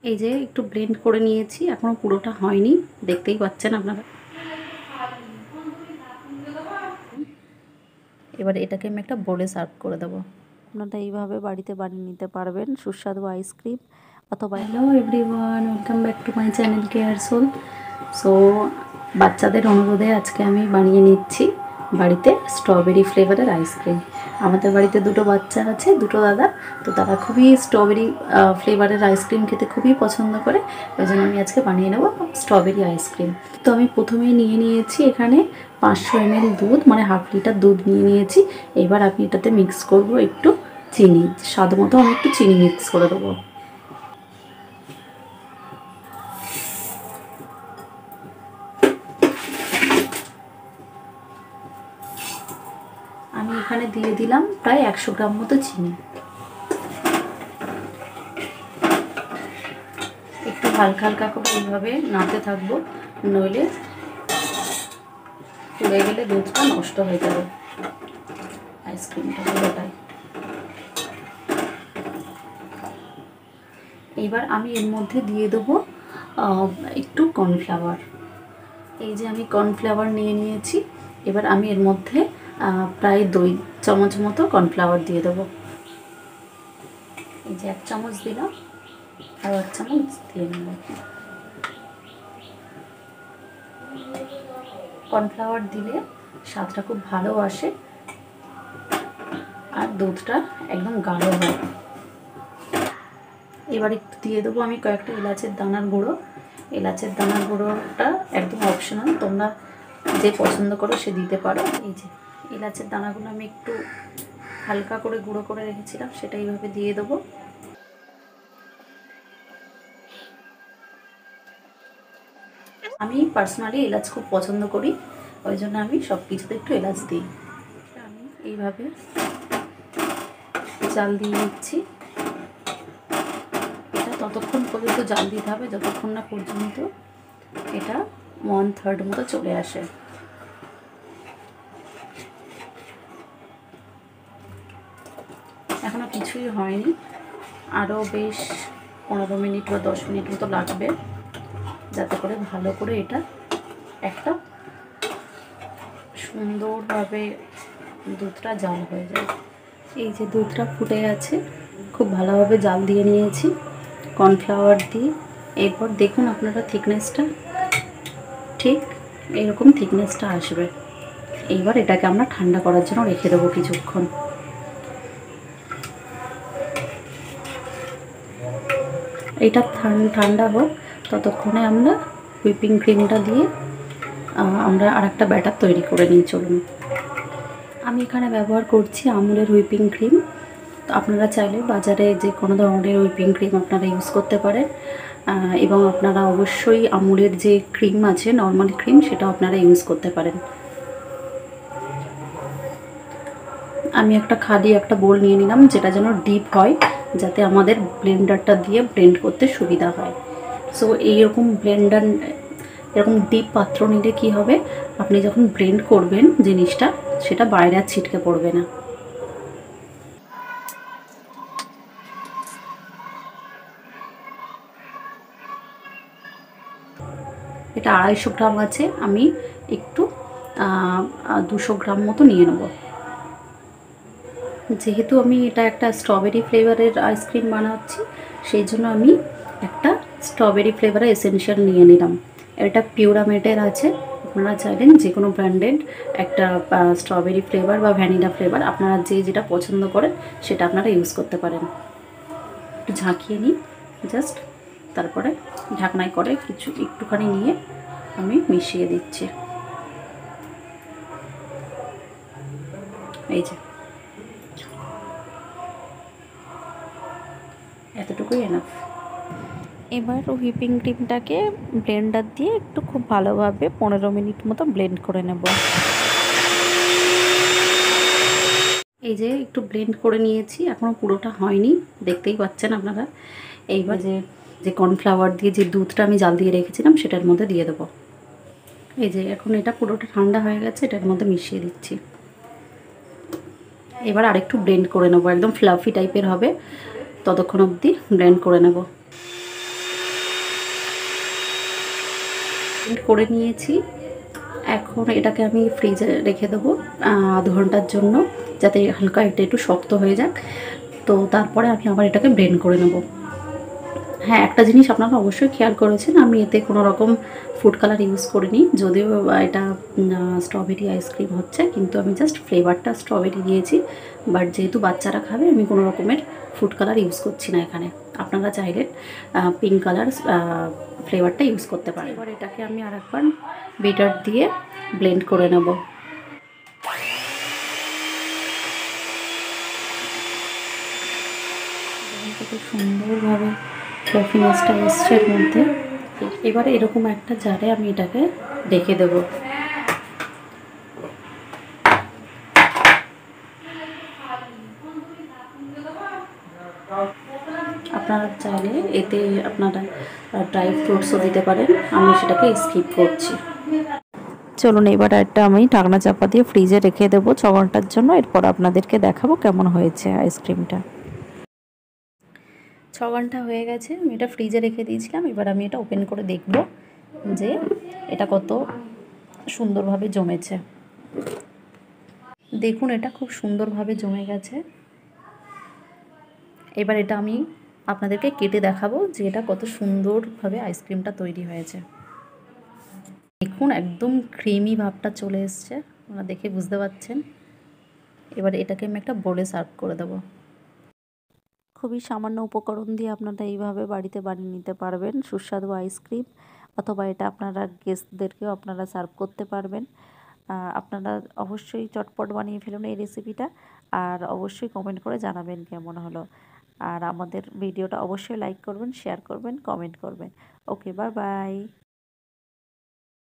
এই যে একটু ব্লেন্ড করে নিয়েছি, এখনো পুরোটা হয়নি, দেখতেই পাচ্ছেন আপনারা। এবার এটাকে আমি একটা বোলে সার্ভ করে দেবো। আপনারা এইভাবে বাড়িতে বানিয়ে নিতে পারবেন সুস্বাদু আইসক্রিম অথবা। Hello everyone, welcome back to my channel care soul. So বাচ্চাদের অনুরোধে আজকে আমি বানিয়ে নিচ্ছি বাড়িতে স্ট্রবেরি ফ্লেভারের আইসক্রিম। আমাদের বাড়িতে দুটো বাচ্চা আছে, দুটো দাদা, তো তারা খুবই স্ট্রবেরি ফ্লেভারের আইসক্রিম খেতে খুবই পছন্দ করে। ওই জন্য আমি আজকে বানিয়ে নেবো স্ট্রবেরি আইসক্রিম। তো আমি প্রথমেই নিয়ে নিয়েছি এখানে 500 ml দুধ, মানে হাফ লিটার দুধ নিয়ে নিয়েছি। এবার আমি এটাতে মিক্স করব একটু চিনি, স্বাদ মতো আমি একটু চিনি মিক্স করে দেবো। আমি এখানে দিয়ে দিলাম প্রায় 100 গ্রাম মতো চিনি। একটু হালকা হালকা করে এইভাবে নাড়তে থাকবো, নইলে পুড়ে গেলে দুধটা নষ্ট হয়ে যাবে আইসক্রিমটা পুরোটাই। এবার আমি এর মধ্যে দিয়ে দেবো একটু কর্নফ্লাওয়ার। এই যে আমি কর্নফ্লাওয়ার নিয়ে নিয়েছি। এবার আমি এর মধ্যে প্রায় 2 চামচ মতো কর্নফ্লাওয়ার দিয়ে দেবো। এই যে 1 চামচ দিলাম, আর 1 চামচ দিয়ে নেব। কর্নফ্লাওয়ার দিলে স্বাদটা খুব ভালো আসে আর দুধটা একদম গাঢ় হয়। এবার একটু দিয়ে দেবো আমি কয়েকটা এলাচের দানার গুঁড়ো। এলাচের দানার গুঁড়োটা একদম অপশনাল, তোমরা যে পছন্দ করো সে দিতে পারো। এই যে এলাচের দানাগুলো আমি একটু হালকা করে গুঁড়ো করে রেখেছিলাম, সেটা এইভাবে দিয়ে দেবো। আমি পার্সোনালি এলাচ খুব পছন্দ করি, ওই জন্য আমি সব কিছুতে একটু এলাচ দিই। আমি এইভাবে জাল দিয়ে নিচ্ছি। এটা ততক্ষণ পর্যন্ত জাল দিতে হবে যতক্ষণ না পর্যন্ত এটা 1/3 মতো চলে আসে। এখনও কিছুই হয়নি, আরও বেশ 15 মিনিট বা 10 মিনিট মতো লাগবে, যাতে করে ভালো করে এটা একটা সুন্দরভাবে দুধটা জাল হয়ে যায়। এই যে দুধটা ফুটে আছে, খুব ভালোভাবে জাল দিয়ে নিয়েছি কর্নফ্লাওয়ার দিয়ে। এরপর দেখুন আপনারা থিকনেসটা ঠিক এরকম থিকনেসটা আসবে। এইবার এটাকে আমরা ঠান্ডা করার জন্য রেখে দেবো কিছুক্ষণ। এটা ঠান্ডা হোক, ততক্ষণে আমরা হুইপিং ক্রিমটা দিয়ে আমরা আরেকটা ব্যাটার তৈরি করে নিই। চলুন, আমি এখানে ব্যবহার করছি আমুলের হুইপিং ক্রিম। তো আপনারা চাইলে বাজারে যে কোনো ধরনের হুইপিং ক্রিম আপনারা ইউজ করতে পারেন, এবং আপনারা অবশ্যই আমুলের যে ক্রিম আছে নর্মাল ক্রিম, সেটা আপনারা ইউজ করতে পারেন। আমি খালি একটা বোল নিয়ে নিলাম, যেটা যেন ডিপ হয়, যাতে আমাদের ব্লেন্ডারটা দিয়ে ব্লেন্ড করতে সুবিধা হয়। সো এইরকম এরকম ডিপ পাত্র নিলে কি হবে, আপনি যখন ব্লেন্ড করবেন জিনিসটা, সেটা বাইরে আর ছিটকে পড়বে না। এটা 250 গ্রাম আছে, আমি একটু 200 গ্রাম মতো নিয়ে নেব। যেহেতু আমি এটা একটা স্ট্রবেরি ফ্লেভারের আইসক্রিম বানাচ্ছি, সেই জন্য আমি একটা স্ট্রবেরি ফ্লেভারের এসেনশিয়াল নিয়ে নিলাম। এটা পিউরামেটের আছে, আপনারা চাইলেন যে কোনো ব্র্যান্ডেড একটা স্ট্রবেরি ফ্লেভার বা ভ্যানিলা ফ্লেভার, আপনারা যেটা পছন্দ করেন সেটা আপনারা ইউজ করতে পারেন। একটু ঝাঁকিয়ে নিই জাস্ট, তারপরে ঢাকনায় করে একটুখানি নিয়ে আমি মিশিয়ে দিচ্ছি। এই যে এতটুকুই এনাফ। এবার হুইপিং ক্রিমটাকে ব্লেন্ডার দিয়ে একটু খুব ভালোভাবে 15 মিনিট মতো ব্লেন্ড করে নেব। এই যে একটু ব্লেন্ড করে নিয়েছি, এখনও পুরোটা হয়নি, দেখতেই পাচ্ছেন আপনারা। এইবার যে কর্নফ্লাওয়ার দিয়ে যে দুধটা আমি জাল দিয়ে রেখেছিলাম সেটার মধ্যে দিয়ে দেবো। এই যে এখন এটা পুরোটা ঠান্ডা হয়ে গেছে, এটার মধ্যে মিশিয়ে দিচ্ছি। এবার আরেকটু ব্লেন্ড করে নেবো, একদম ফ্লাফি টাইপের হবে, ততক্ষণ অবধি ব্লেন্ড করে নেব। করে নিয়েছি। এখন এটাকে আমি ফ্রিজে রেখে দেবো আধ ঘন্টার জন্য, যাতে হালকা এটা একটু শক্ত হয়ে যাক। তো তারপরে আমি আবার এটাকে ব্লেন্ড করে নেব। হ্যাঁ, একটা জিনিস আপনারা অবশ্যই খেয়াল করেছেন, আমি এতে কোনো রকম ফুড কালার ইউজ করিনি। যদিও এটা স্ট্রবেরি আইসক্রিম হচ্ছে, কিন্তু আমি জাস্ট ফ্লেভারটা স্ট্রবেরি দিয়েছি। বাট যেহেতু বাচ্চারা খাবে, আমি কোনো রকমের ফুড কালার ইউজ করছি না এখানে। আপনারা চাইলে পিঙ্ক কালার ফ্লেভারটা ইউজ করতে পারেন। এবার এটাকে আমি আরেকবার বিটার দিয়ে ব্লেন্ড করে নেব। কত সুন্দরভাবে ফ্লাফিনেসটা এসছে এর মধ্যে। এবারে এরকম একটা জারে আমি এটাকে রেখে দেব। আপনারা চাইলে এতে আপনারা ড্রাই ফ্রুটসও দিতে পারেন, আমি সেটাকে স্কিপ করছি। চলুন এবার একটা আমি ঢাকনা চাপা দিয়ে ফ্রিজে রেখে দেবো 6 ঘন্টার জন্য। এরপর আপনাদেরকে দেখাবো কেমন হয়েছে আইসক্রিমটা। 6 ঘন্টা হয়ে গেছে, আমি এটা ফ্রিজে রেখে দিয়েছিলাম। এবার আমি এটা ওপেন করে দেখব যে এটা কত সুন্দরভাবে জমেছে। দেখুন, এটা খুব সুন্দরভাবে জমে গেছে। এবার এটা আমি আপনাদেরকে কেটে দেখাবো যে এটা কত সুন্দরভাবে আইসক্রিমটা তৈরি হয়েছে। দেখুন, একদম ক্রিমি ভাবটা চলে এসছে, আপনারা দেখে বুঝতে পারছেন। এবার এটাকে আমি একটা বোলে সার্ভ করে দেবো। খুবই সামান্য উপকরণ দিয়ে আপনারা এইভাবে বাড়িতে বানিয়ে নিতে পারবেন সুস্বাদু আইসক্রিম, অথবা এটা আপনারা গেস্টদেরকেও আপনারা সার্ভ করতে পারবেন। আপনারা অবশ্যই চটপট বানিয়ে ফেলুন এই রেসিপিটা, আর অবশ্যই কমেন্ট করে জানাবেন কেমন হলো। আর আমাদের ভিডিওটা অবশ্যই লাইক করবেন, শেয়ার করবেন, কমেন্ট করবেন। ওকে, বাই বাই।